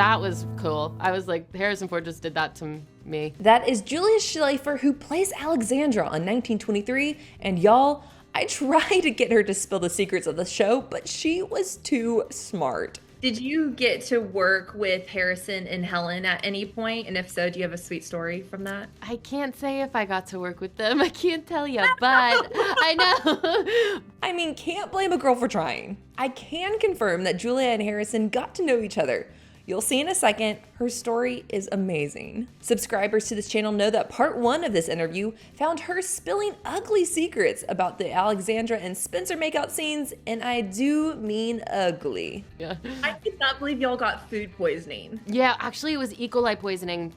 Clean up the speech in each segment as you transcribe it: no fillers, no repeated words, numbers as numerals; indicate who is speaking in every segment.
Speaker 1: that was cool. I was like, Harrison Ford just did that to me.
Speaker 2: That is Julia Schlaepfer, who plays Alexandra on 1923. And y'all, I tried to get her to spill the secrets of the show, but she was too smart.
Speaker 3: Did you get to work with Harrison and Helen at any point? And if so, do you have a sweet story from that?
Speaker 1: I can't say if I got to work with them. I can't tell you, but I know.
Speaker 2: I mean, can't blame a girl for trying. I can confirm that Julia and Harrison got to know each other. You'll see in a second, her story is amazing. Subscribers to this channel know that part 1 of this interview found her spilling ugly secrets about the Alexandra and Spencer makeout scenes, and I do mean ugly.
Speaker 1: Yeah.
Speaker 3: I could not believe y'all got food poisoning.
Speaker 1: Yeah, actually it was E. coli poisoning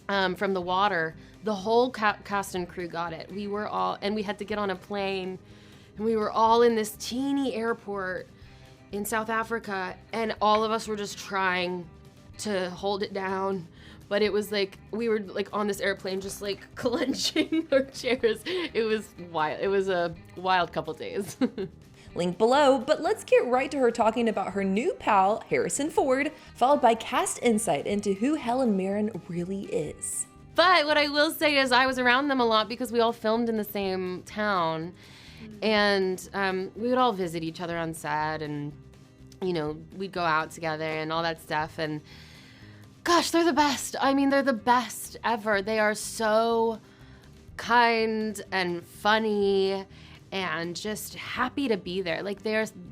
Speaker 1: from the water. The whole cast and crew got it. We were all, and we had to get on a plane, and we were all in this teeny airport in South Africa, and all of us were just trying to hold it down. But it was like, we were like on this airplane just like clenching our chairs. It was wild. It was a wild couple days.
Speaker 2: Link below, but let's get right to her talking about her new pal, Harrison Ford, followed by cast insight into who Helen Mirren really is.
Speaker 1: But what I will say is I was around them a lot because we all filmed in the same town. And we would all visit each other on set, and, you know, we'd go out together and all that stuff. And gosh, they're the best. I mean, they're the best ever. They are so kind and funny and just happy to be there. Like,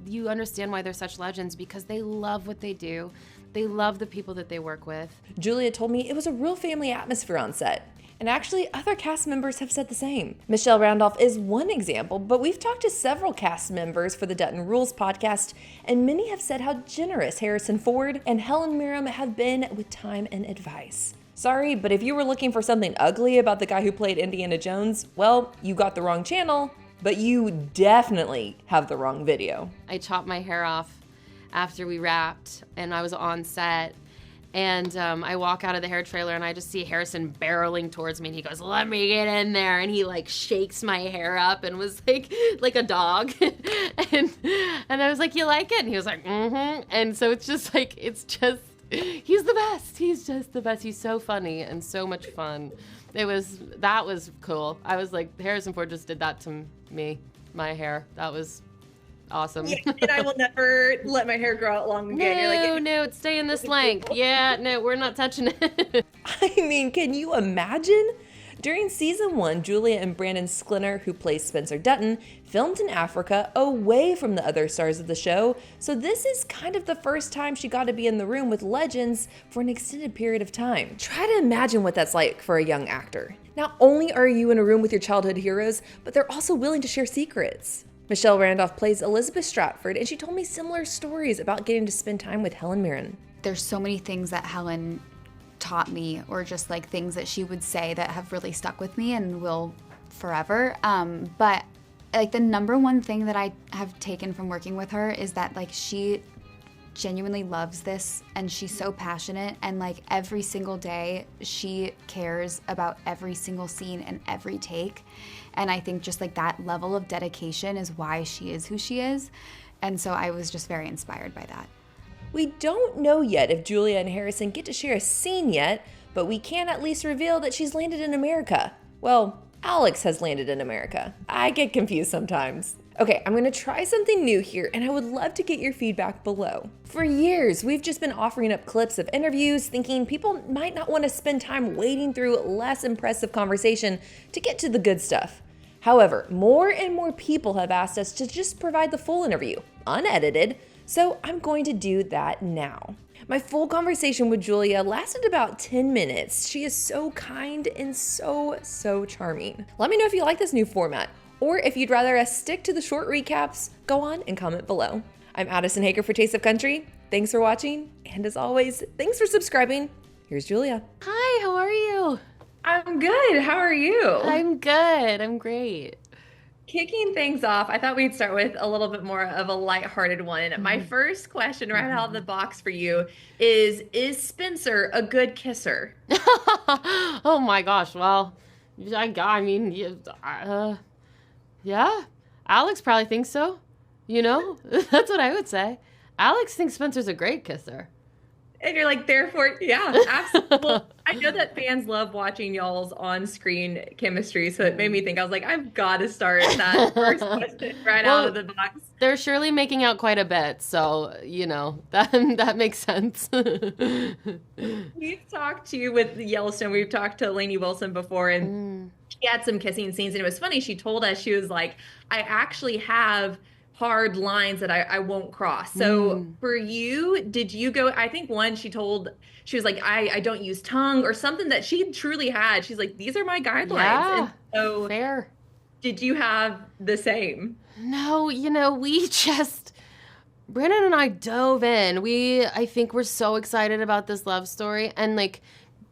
Speaker 1: you understand why they're such legends, because they love what they do. They love the people that they work with.
Speaker 2: Julia told me it was a real family atmosphere on set. And actually, other cast members have said the same. Michelle Randolph is one example, but we've talked to several cast members for the Dutton Rules podcast, and many have said how generous Harrison Ford and Helen Mirren have been with time and advice. Sorry, but if you were looking for something ugly about the guy who played Indiana Jones, well, you got the wrong channel, but you definitely have the wrong video.
Speaker 1: I chopped my hair off after we wrapped, and I was on set. And I walk out of the hair trailer and I just see Harrison barreling towards me, and he goes, "Let me get in there." And he like shakes my hair up and was like a dog. and I was like, "You like it?" And he was like, "Mm-hmm." And so it's just like, he's the best. He's just the best. He's so funny and so much fun. That was cool. I was like, Harrison Ford just did that to me, my hair. That was awesome.
Speaker 3: Yeah, and I will never let my hair grow out long again.
Speaker 1: No, it's staying this length. Yeah, no, we're not touching it.
Speaker 2: I mean, can you imagine? During season 1, Julia and Brandon Sklinner, who plays Spencer Dutton, filmed in Africa away from the other stars of the show, so this is kind of the first time she got to be in the room with legends for an extended period of time. Try to imagine what that's like for a young actor. Not only are you in a room with your childhood heroes, but they're also willing to share secrets. Michelle Randolph plays Elizabeth Stratford, and she told me similar stories about getting to spend time with Helen Mirren.
Speaker 4: There's so many things that Helen taught me, or just like things that she would say that have really stuck with me and will forever. But like the number one thing that I have taken from working with her is that like she genuinely loves this, and she's so passionate, and like every single day she cares about every single scene and every take. And I think just like that level of dedication is why she is who she is. And so I was just very inspired by that.
Speaker 2: We don't know yet if Julia and Harrison get to share a scene yet, but we can at least reveal that she's landed in America. Well, Alex has landed in America. I get confused sometimes. Okay, I'm gonna try something new here, and I would love to get your feedback below. For years, we've just been offering up clips of interviews, thinking people might not want to spend time wading through less impressive conversation to get to the good stuff. However, more and more people have asked us to just provide the full interview, unedited, so I'm going to do that now. My full conversation with Julia lasted about 10 minutes. She is so kind and so charming. Let me know if you like this new format, or if you'd rather us stick to the short recaps, go on and comment below. I'm Adison Haager for Taste of Country. Thanks for watching, and as always, thanks for subscribing. Here's Julia.
Speaker 1: Hi, how are you?
Speaker 3: I'm good. How are you?
Speaker 1: I'm good. I'm great.
Speaker 3: Kicking things off, I thought we'd start with a little bit more of a lighthearted one. My first question right out of the box for you is Spencer a good kisser?
Speaker 1: Oh my gosh. Well, I mean, yeah. Alex probably thinks so. You know, that's what I would say. Alex thinks Spencer's a great kisser.
Speaker 3: And you're like, therefore, yeah, absolutely. Well, I know that fans love watching y'all's on-screen chemistry, so it made me think, I was like, I've got to start that first question right out
Speaker 1: Well,
Speaker 3: of the box.
Speaker 1: they're surely making out quite a bit, so that makes sense.
Speaker 3: We've talked to you with Yellowstone. We've talked to Lainey Wilson before, and she had some kissing scenes, and it was funny. She told us, she was like, I actually have hard lines that I won't cross. So for you, did you go, I think one, she was like, I don't use tongue or something that she truly had. She's like, these are my guidelines.
Speaker 1: Yeah,
Speaker 3: and so
Speaker 1: fair.
Speaker 3: did you have the same?
Speaker 1: No, Brandon and I dove in. I think we're so excited about this love story. And like,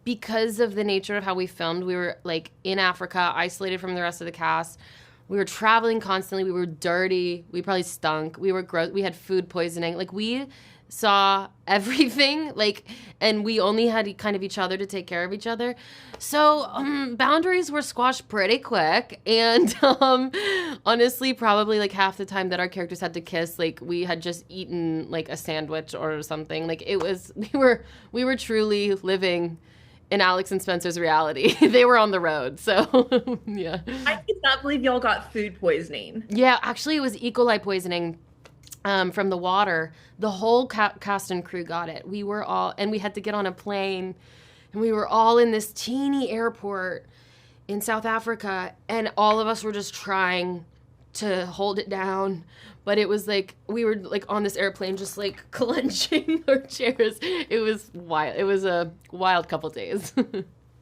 Speaker 1: because of the nature of how we filmed, we were like in Africa, isolated from the rest of the cast. We were traveling constantly. We were dirty. We probably stunk. We were gross. We had food poisoning. Like, we saw everything, like, and we only had kind of each other to take care of each other. So boundaries were squashed pretty quick. And honestly, probably like half the time that our characters had to kiss, like, we had just eaten like a sandwich or something. Like, we were truly living in Alex and Spencer's reality. They were on the road, so yeah.
Speaker 3: I could not believe y'all got food poisoning.
Speaker 1: Yeah, actually, it was E. coli poisoning from the water. The whole cast and crew got it. We were all, and we had to get on a plane, and we were all in this teeny airport in South Africa, and all of us were just trying to hold it down. But it was like, we were like on this airplane just like clenching our chairs. It was wild. It was a wild couple days.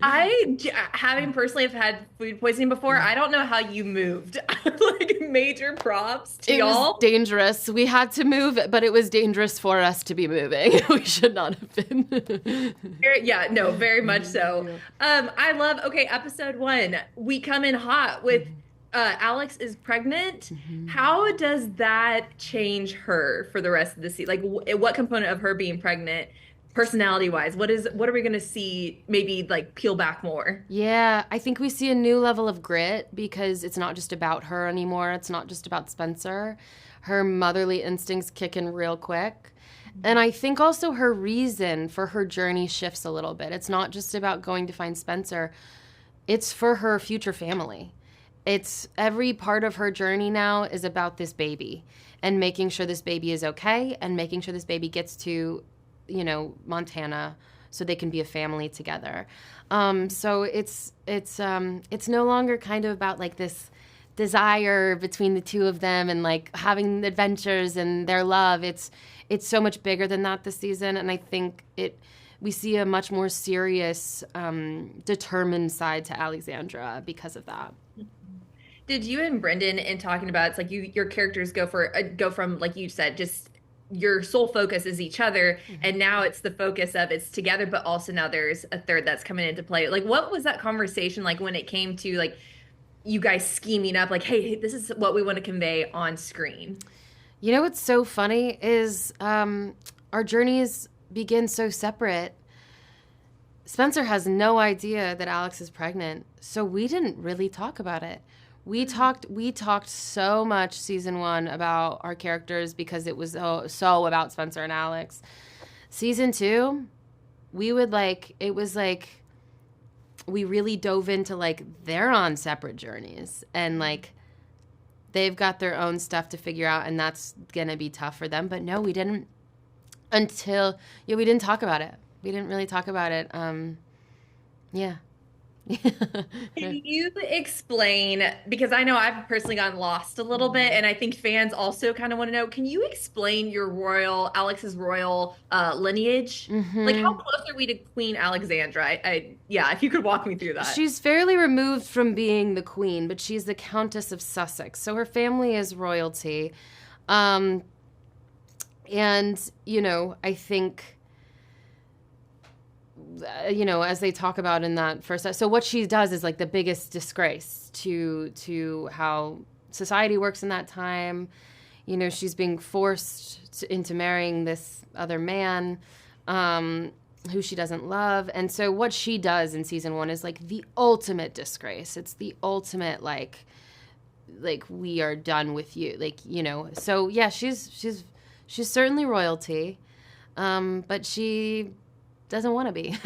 Speaker 3: Having personally have had food poisoning before, I don't know how you moved. Like, major props to y'all.
Speaker 1: It was dangerous. We had to move, but it was dangerous for us to be moving. We should not have been.
Speaker 3: Yeah, no, very much so. I love, okay, episode 1, we come in hot with Alex is pregnant. How does that change her for the rest of the season? Like, what component of her being pregnant, personality wise, what are we going to see maybe like peel back more?
Speaker 1: Yeah, I think we see a new level of grit, because it's not just about her anymore. It's not just about Spencer. Her motherly instincts kick in real quick. And I think also her reason for her journey shifts a little bit. It's not just about going to find Spencer. It's for her future family. It's every part of her journey now is about this baby and making sure this baby is okay, and making sure this baby gets to, Montana, so they can be a family together. So it's no longer kind of about like this desire between the two of them and like having adventures and their love. It's so much bigger than that this season, and I think we see a much more serious, determined side to Alexandra because of that.
Speaker 3: Did you and Brendan, in talking about, it's like your characters go from, like you said, just your sole focus is each other, and now it's the focus of it's together, but also now there's a third that's coming into play. Like, what was that conversation like when it came to like you guys scheming up, like, hey, this is what we want to convey on screen?
Speaker 1: You know what's so funny is our journeys begin so separate. Spencer has no idea that Alex is pregnant, so we didn't really talk about it. We talked so much season 1 about our characters because it was so about Spencer and Alex. Season 2, we really dove into like they're on separate journeys, and like they've got their own stuff to figure out, and that's gonna be tough for them. But no, we didn't we didn't talk about it. We didn't really talk about it. Yeah.
Speaker 3: Can you explain, because I know I've personally gotten lost a little bit, and I think fans also kind of want to know, can you explain Alex's royal lineage? Like, how close are we to Queen Alexandra? Yeah, if you could walk me through that. She's
Speaker 1: She's fairly removed from being the queen, but she's the Countess of Sussex, so her family is royalty. And, I think, as they talk about in that first, so what she does is like the biggest disgrace to how society works in that time. She's being forced into marrying this other man who she doesn't love. And so what she does in season 1 is like the ultimate disgrace. It's the ultimate like we are done with you. So yeah, she's certainly royalty. but she doesn't want to be.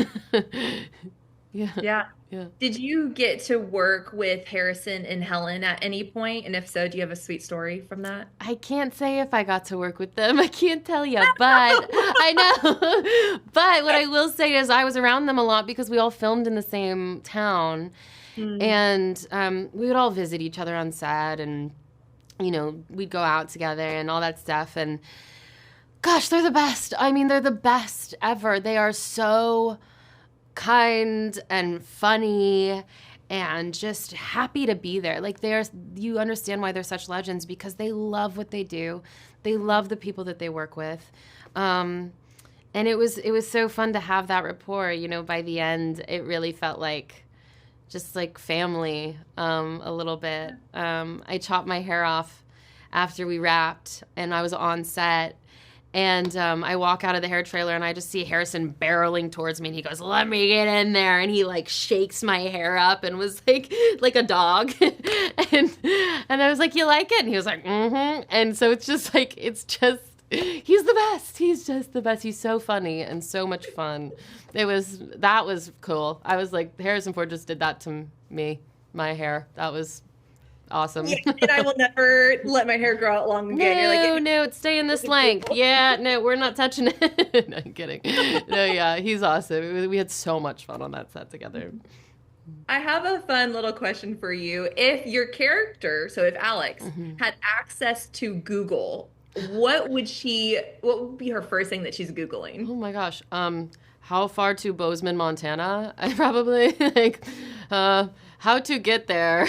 Speaker 1: Yeah.
Speaker 3: Yeah.
Speaker 1: Yeah.
Speaker 3: Did you get to work with Harrison and Helen at any point? And if so, do you have a sweet story from that?
Speaker 1: I can't say if I got to work with them. I can't tell you, but I know. But what I will say is I was around them a lot because we all filmed in the same town. And we would all visit each other on set, and, you know, we'd go out together and all that stuff. And gosh, they're the best. I mean, they're the best ever. They are so kind and funny and just happy to be there. Like, you understand why they're such legends, because they love what they do. They love the people that they work with. And it was so fun to have that rapport. You know, by the end, it really felt like just like family, a little bit. I chopped my hair off after we wrapped, and I was on set. And I walk out of the hair trailer, and I just see Harrison barreling towards me, and he goes, "Let me get in there." And he like shakes my hair up and was like a dog. and I was like, "You like it?" And he was like, "Mm-hmm." And so it's just like, he's the best. He's just the best. He's so funny and so much fun. That was cool. I was like, Harrison Ford just did that to me, my hair. That was awesome.
Speaker 3: Yeah, and I will never let my hair grow out long again.
Speaker 1: No, it's staying this length. Yeah, no, we're not touching it. No, I'm kidding. No, yeah, he's awesome. We had so much fun on that set together.
Speaker 3: I have a fun little question for you. If your character, so if Alex had access to Google, what would be her first thing that she's Googling?
Speaker 1: Oh my gosh. How far to Bozeman, Montana? I probably how to get there.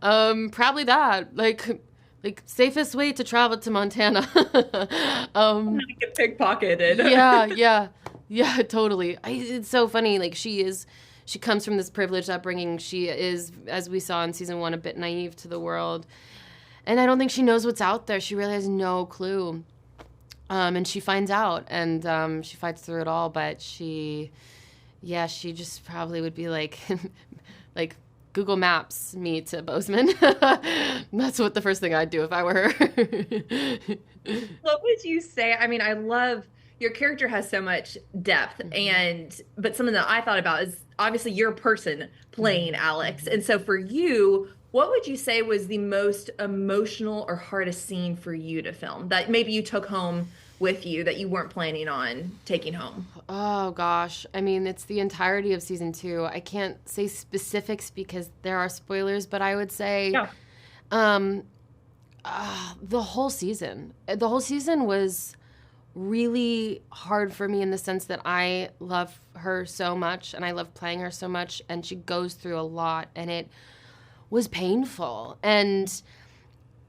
Speaker 1: Probably that. Like safest way to travel to Montana.
Speaker 3: Get pickpocketed.
Speaker 1: Yeah, totally. It's so funny. Like, she comes from this privileged upbringing. She is, as we saw in season 1, a bit naive to the world. And I don't think she knows what's out there. She really has no clue. And she finds out, and she fights through it all. But she just probably would be like, like, Google Maps me to Bozeman. That's what the first thing I'd do if I were her.
Speaker 3: What would you say? I mean, I love your character has so much depth, but something that I thought about is obviously you're a person playing Alex. And so for you, what would you say was the most emotional or hardest scene for you to film that maybe you took home with you that you weren't planning on taking home?
Speaker 1: Oh gosh. I mean, it's the entirety of season 2. I can't say specifics because there are spoilers, but I would say the whole season. The whole season was really hard for me in the sense that I love her so much and I love playing her so much, and she goes through a lot, and it was painful. And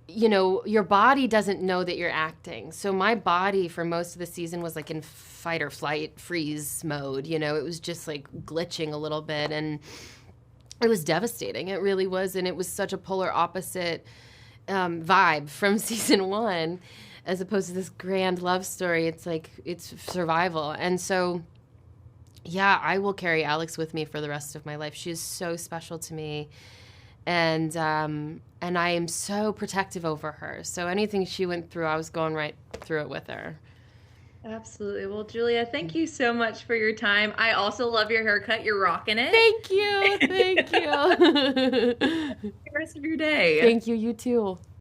Speaker 1: you know, your body doesn't know that you're acting. So my body for most of the season was like in fight or flight freeze mode. You know, it was just like glitching a little bit, and it was devastating. It really was. And it was such a polar opposite vibe from season 1, as opposed to this grand love story. It's like, it's survival. And so, yeah, I will carry Alex with me for the rest of my life. She is so special to me. And I am so protective over her. So anything she went through, I was going right through it with her.
Speaker 3: Absolutely. Well, Julia, thank you so much for your time. I also love your haircut. You're rocking it.
Speaker 1: Thank you. Thank you.
Speaker 3: The rest of your day.
Speaker 1: Thank you. You too.